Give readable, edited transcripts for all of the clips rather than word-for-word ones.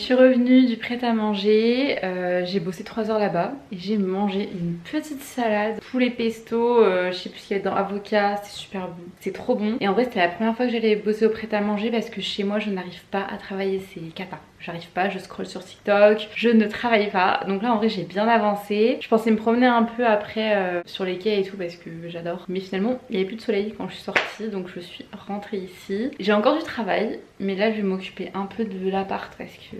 suis revenue du prêt-à-manger, j'ai bossé 3 heures là-bas et j'ai mangé une petite salade, poulet pesto, je sais plus ce qu'il y a dedans, avocat, c'est super bon, c'est trop bon. Et en vrai c'était la première fois que j'allais bosser au prêt-à-manger parce que chez moi je n'arrive pas à travailler, c'est cata. J'arrive pas, je scrolle sur TikTok, je ne travaille pas. Donc là en vrai j'ai bien avancé. Je pensais me promener un peu après sur les quais et tout parce que j'adore. Mais finalement il n'y avait plus de soleil quand je suis sortie, donc je suis rentrée ici. J'ai encore du travail, mais là je vais m'occuper un peu de l'appart parce que...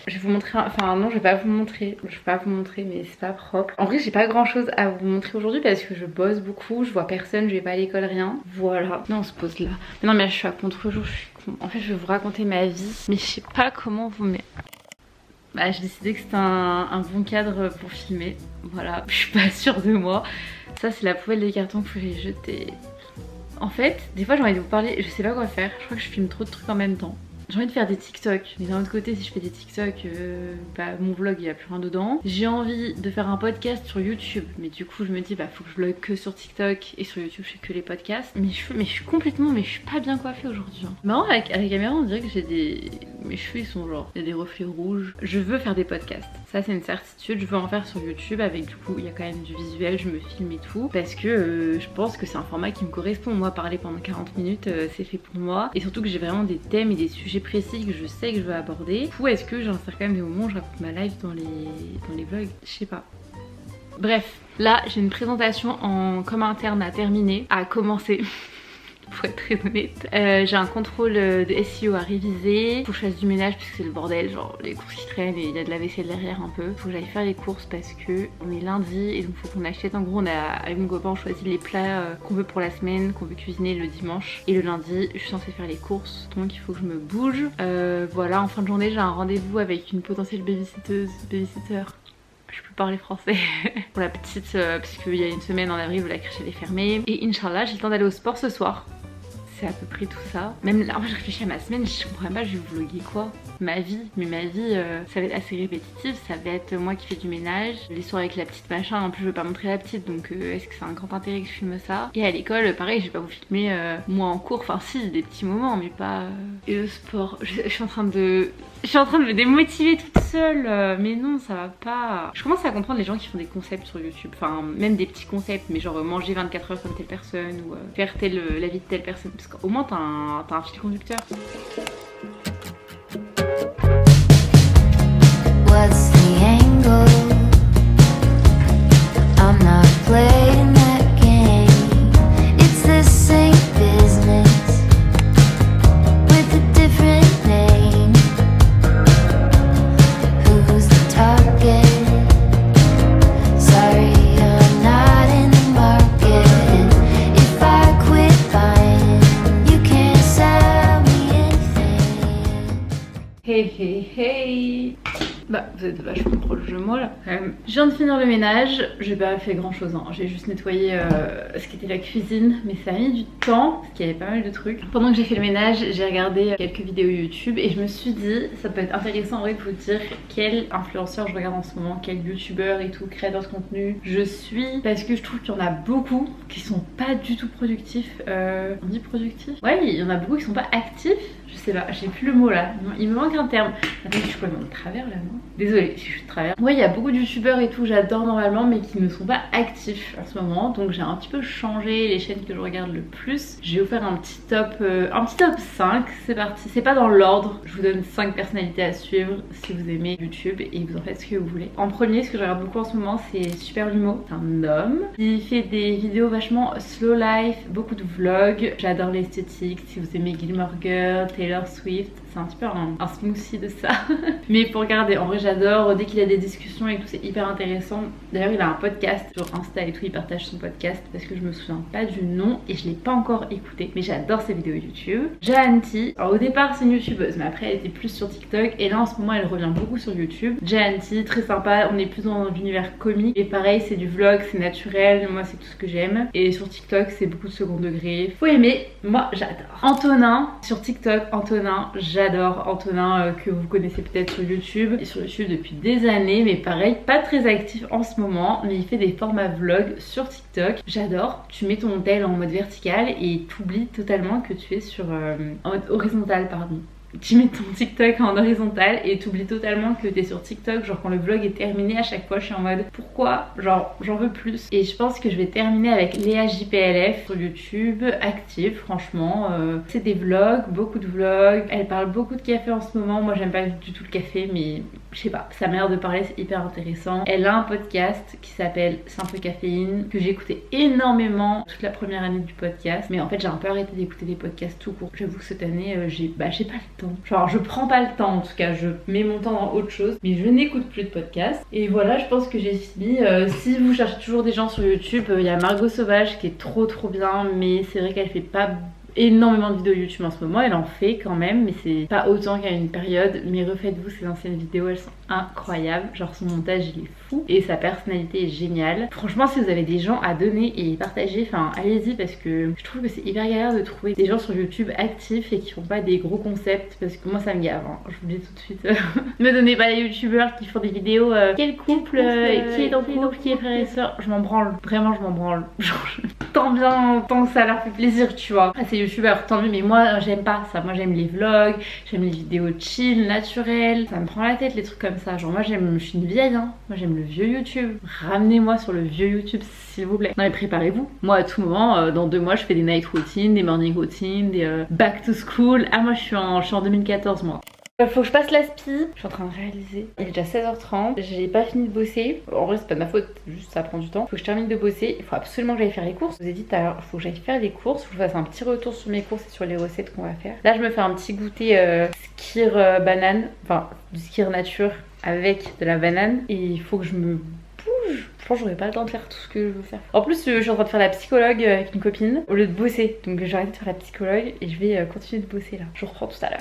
Je vais vous montrer, enfin non je vais pas vous montrer, mais c'est pas propre. En vrai j'ai pas grand chose à vous montrer aujourd'hui parce que je bosse beaucoup, je vois personne, je vais pas à l'école, rien. Voilà, non on se pose là. Mais non mais je suis à contre-jour, je suis con. En fait je vais vous raconter ma vie, mais je sais pas comment vous mettre. Bah j'ai décidé que c'était un bon cadre pour filmer. Voilà, je suis pas sûre de moi. Ça c'est la poubelle des cartons que je vais jeter. En fait, des fois j'ai envie de vous parler, je sais pas quoi faire, je crois que je filme trop de trucs en même temps. J'ai envie de faire des TikTok, mais d'un autre côté si je fais des TikTok, bah mon vlog il y a plus rien dedans. J'ai envie de faire un podcast sur YouTube, mais du coup je me dis bah faut que je vlog que sur TikTok et sur YouTube je fais que les podcasts. Mais je suis complètement, mais je suis pas bien coiffée aujourd'hui. Marrant à la caméra on dirait que j'ai des... Mes cheveux ils sont genre, il y a des reflets rouges. Je veux faire des podcasts, ça c'est une certitude, je veux en faire sur YouTube avec du coup il y a quand même du visuel, je me filme et tout. Parce que je pense que c'est un format qui me correspond. Moi parler pendant 40 minutes c'est fait pour moi. Et surtout que j'ai vraiment des thèmes et des sujets précis que je sais que je veux aborder. Ou est-ce que j'insère quand même des moments où je raconte ma life dans les vlogs, je sais pas. Bref, là j'ai une présentation en com interne à terminer, à commencer. Pour être très honnête, j'ai un contrôle de SEO à réviser. Faut que je fasse du ménage parce que c'est le bordel, genre les courses qui traînent et il y a de la vaisselle derrière un peu. Faut que j'aille faire les courses parce que on est lundi et donc faut qu'on achète. En gros on a avec mon copain on choisit les plats qu'on veut pour la semaine, qu'on veut cuisiner le dimanche. Et le lundi je suis censée faire les courses, donc il faut que je me bouge. Voilà, en fin de journée j'ai un rendez-vous avec une potentielle babysitter. Je peux parler français pour la petite parce qu'il y a une semaine en avril où la crèche elle est fermée. Et Inch'Allah j'ai le temps d'aller au sport ce soir. C'est à peu près tout ça. Même là, en fait, je réfléchis à ma semaine, je comprends pas, je vais vlogger quoi? Ma vie. Mais ma vie, ça va être assez répétitif. Ça va être moi qui fais du ménage, les soirs avec la petite machin. En plus, je veux pas montrer la petite, donc est-ce que c'est un grand intérêt que je filme ça? Et à l'école, pareil, je vais pas vous filmer moi en cours. Enfin, si, des petits moments, mais pas. Et le sport, je suis en train de me démotiver toute seule. Mais non, ça va pas. Je commence à comprendre les gens qui font des concepts sur YouTube. Enfin, même des petits concepts, mais genre manger 24 heures comme telle personne ou faire la vie de telle personne. Parce qu'au moins t'as un fil conducteur. What's the angle? I'm not playing that game. It's the same business with a different name. Who's the target? Sorry, I'm not in the market. If I quit buying, you can't sell me anything. Hey. Bah vous êtes vachement proche de moi là quand même. Je viens de finir le ménage, j'ai pas fait grand chose hein. J'ai juste nettoyé ce qui était la cuisine, mais ça a mis du temps parce qu'il y avait pas mal de trucs. Pendant que j'ai fait le ménage, j'ai regardé quelques vidéos YouTube et je me suis dit ça peut être intéressant en vrai de vous dire quel influenceur je regarde en ce moment, quel youtubeur et tout, créateur de contenu je suis, parce que je trouve qu'il y en a beaucoup qui sont pas du tout productifs. On dit productifs? Ouais, il y en a beaucoup qui sont pas actifs. Je sais pas, j'ai plus le mot là, il me manque un terme. Attends, je suis complètement de travers là, non? Désolée, je suis de travers. Ouais, il y a beaucoup de youtubeurs et tout, j'adore normalement, mais qui ne sont pas actifs en ce moment. Donc j'ai un petit peu changé les chaînes que je regarde le plus. Je vais vous faire un petit top 5, c'est parti. C'est pas dans l'ordre, je vous donne 5 personnalités à suivre si vous aimez YouTube et vous en faites ce que vous voulez. En premier, ce que je regarde beaucoup en ce moment, c'est Super Lumo. C'est un homme. Il fait des vidéos vachement slow life, beaucoup de vlogs. J'adore l'esthétique, si vous aimez Gilmore Girl, Taylor Swift, c'est un petit peu un smoothie de ça. Mais pour regarder, en vrai j'adore, dès qu'il a des discussions et tout c'est hyper intéressant. D'ailleurs il a un podcast sur Insta et tout, il partage son podcast parce que je me souviens pas du nom et je l'ai pas encore écouté. Mais j'adore ses vidéos YouTube. Jahanti, alors au départ c'est une youtubeuse mais après elle était plus sur TikTok et là en ce moment elle revient beaucoup sur YouTube. Jahanti, très sympa, on est plus dans l'univers comique et pareil c'est du vlog, c'est naturel, moi c'est tout ce que j'aime. Et sur TikTok c'est beaucoup de second degré, faut aimer, moi j'adore. Antonin, sur TikTok, Antonin, j'adore Antonin que vous connaissez peut-être sur YouTube. Et sur YouTube depuis des années, mais pareil, pas très actif en ce moment, mais il fait des formats vlog sur TikTok. J'adore, tu mets ton tel en mode vertical et t'oublies totalement que tu es sur en mode horizontal, pardon. tu mets ton TikTok en horizontal et t'oublies totalement que t'es sur TikTok. Genre quand le vlog est terminé, à chaque fois je suis en mode pourquoi, genre j'en veux plus. Et je pense que je vais terminer avec Léa JPLF sur YouTube, active franchement. C'est des vlogs, beaucoup de vlogs. Elle parle beaucoup de café en ce moment. Moi j'aime pas du tout le café, mais je sais pas, sa manière de parler c'est hyper intéressant. Elle a un podcast qui s'appelle Simple Caféine, que j'ai écouté énormément toute la première année du podcast. Mais en fait j'ai un peu arrêté d'écouter des podcasts tout court. J'avoue que cette année j'ai pas le temps. Genre je prends pas le temps, en tout cas je mets mon temps dans autre chose, mais je n'écoute plus de podcasts. Et voilà, je pense que j'ai fini. Si vous cherchez toujours des gens sur YouTube, il y a Margot Sauvage qui est trop bien, mais c'est vrai qu'elle fait pas énormément de vidéos YouTube en ce moment, elle en fait quand même, mais c'est pas autant qu'à une période. Mais refaites-vous ses anciennes vidéos, elles sont incroyables, genre son montage il est fou et sa personnalité est géniale. Franchement, si vous avez des gens à donner et partager, enfin allez-y, parce que je trouve que c'est hyper galère de trouver des gens sur YouTube actifs et qui font pas des gros concepts, parce que moi ça me gave, hein. Je vous le dis tout de suite. Ne donnez pas les youtubeurs qui font des vidéos quel couple, qui est dans le couple, qui est frère et soeur, je m'en branle, vraiment je m'en branle. Genre, tant bien, tant que ça leur fait plaisir, tu vois. Ah, c'est youtubeur, tant mieux, mais moi j'aime pas ça. Moi j'aime les vlogs, j'aime les vidéos chill, naturelles. Ça me prend la tête les trucs comme ça. Genre moi je suis une vieille, hein. Moi j'aime le vieux YouTube. Ramenez-moi sur le vieux YouTube s'il vous plaît. Non mais préparez-vous. Moi à tout moment, dans 2 mois je fais des night routines, des morning routines, des back to school. Ah moi je suis en 2014 moi. Faut que je passe l'aspi, je suis en train de réaliser. Il est déjà 16h30, j'ai pas fini de bosser. En vrai c'est pas de ma faute, juste ça prend du temps. Faut que je termine de bosser, il faut absolument que j'aille faire les courses. Je vous ai dit tout à l'heure, il faut que j'aille faire les courses, faut que je fasse un petit retour sur mes courses et sur les recettes qu'on va faire. Là je me fais un petit goûter skyr banane, enfin du skyr nature avec de la banane. Et il faut que je me bouge. Je pense que j'aurai pas le temps de faire tout ce que je veux faire. En plus je suis en train de faire la psychologue avec une copine au lieu de bosser. Donc j'ai arrêté de faire la psychologue et je vais continuer de bosser là. Je vous reprends tout à l'heure.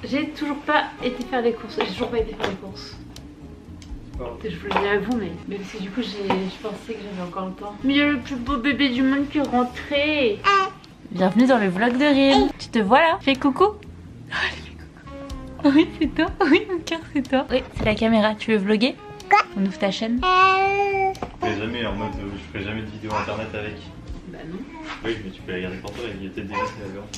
J'ai toujours pas été faire les courses. J'ai toujours pas été faire les courses. Je vous le dis à vous, mais parce que du coup je pensais que j'avais encore le temps. Mais il y a le plus beau bébé du monde qui est rentré. Bienvenue dans le vlog de Rim. Tu te vois là? Fais coucou. Oui c'est toi. Oui mon cœur c'est toi. Oui c'est la caméra. Tu veux vlogger? On ouvre ta chaîne. Je ferai jamais en mode je ferai jamais de vidéo internet avec. Bah non. Oui mais tu peux la garder pour toi, il y a peut-être des gens qui la verront.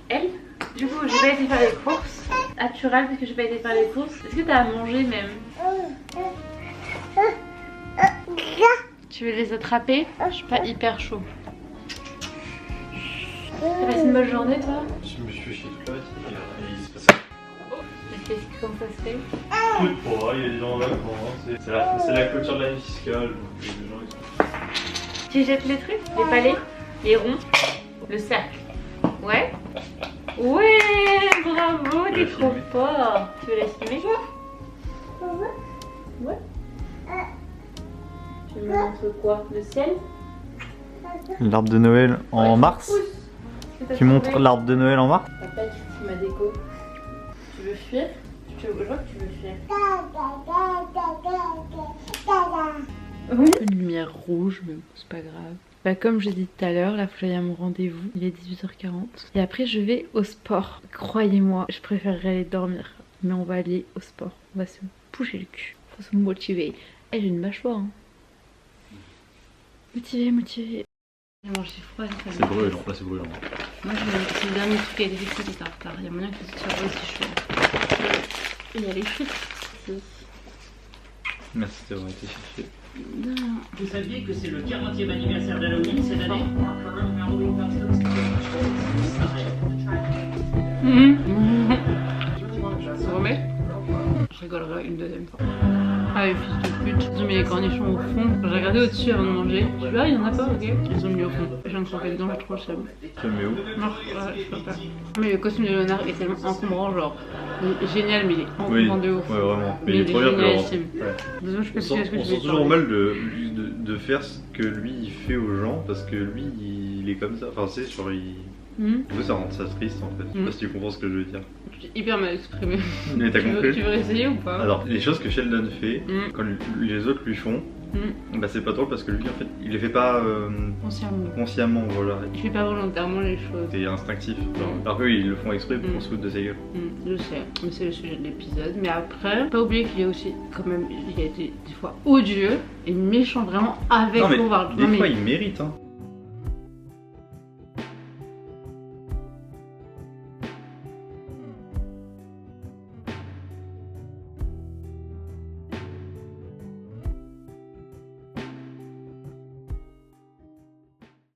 Elle? Du coup j'ai pas été faire les courses. Natural parce que j'ai pas été faire les courses. Est-ce que t'as à manger même? Tu veux les attraper? Je suis pas hyper chaud. T'as passé une bonne journée toi? Je me suis fait chier toute la matinée et il se passe rien. Comment ça se fait? Il y a des gens en vacances, c'est la clôture de l'année fiscale, donc les gens ils sont... Tu jettes les trucs? Les palets? Les ronds? Le cercle? Ouais? Ouais, bravo, t'es trop fort. Tu veux la filmer? Ouais. Tu me montres quoi? Le ciel? L'arbre de Noël en mars? Tu montres l'arbre de Noël en mars? Papa qui ma déco. Tu veux fuir? Je vois que tu veux fuir. Oui. Une lumière rouge, mais bon, c'est pas grave. Bah comme j'ai dit tout à l'heure, là faut que j'aille à mon rendez-vous, il est 18h40. Et après je vais au sport. Croyez-moi, je préférerais aller dormir. Mais on va aller au sport, on va se bouger le cul. Faut se motiver. Eh j'ai une mâchoire hein. Motivé. J'ai froid. C'est brûlant, là c'est brûlant. Moi c'est le dernier truc avec des frites et tartare. Il y a moyen que ce soit aussi chaud. Il y a les frites aussi. Merci d'avoir été chercher. Vous saviez que c'est le 40e anniversaire d'Halloween cette année? Ça remet? Je rigolerai une deuxième fois. Ah les fils de pute, ils ont mis les cornichons au fond. J'ai regardé au-dessus avant de manger. Je suis là, il y en a pas, ok. Ils ont mis au fond. Je viens de croquer dedans, j'ai trop le seum. Tu le mets où? Non, ouais, je peux pas. Mais le costume de Léonard est tellement encombrant, genre. Il est génial, mais il est encombrant de ouf. Ouais, vraiment. Mais il est génialissime. Ouais. Je peux On sent toujours mal de faire ce que lui il fait aux gens parce que lui il est comme ça. Enfin, c'est genre il. Du coup, ça rend ça triste en fait. Je sais pas si tu comprends ce que je veux dire. Je suis hyper mal exprimée. Mais t'as compris? Tu veux essayer ou pas? Alors, les choses que Sheldon fait, quand les autres lui font, Bah c'est pas drôle parce que lui en fait il les fait pas consciemment voilà. Il fait pas volontairement les choses. C'est instinctif. Alors qu'eux ils le font exprès pour qu'on se foute de sa gueule. Je sais, mais c'est le sujet de l'épisode. Mais après, pas oublier qu'il est aussi quand même, il a été des fois odieux et méchant vraiment avec non, mais Bouvard. des fois il mérite hein.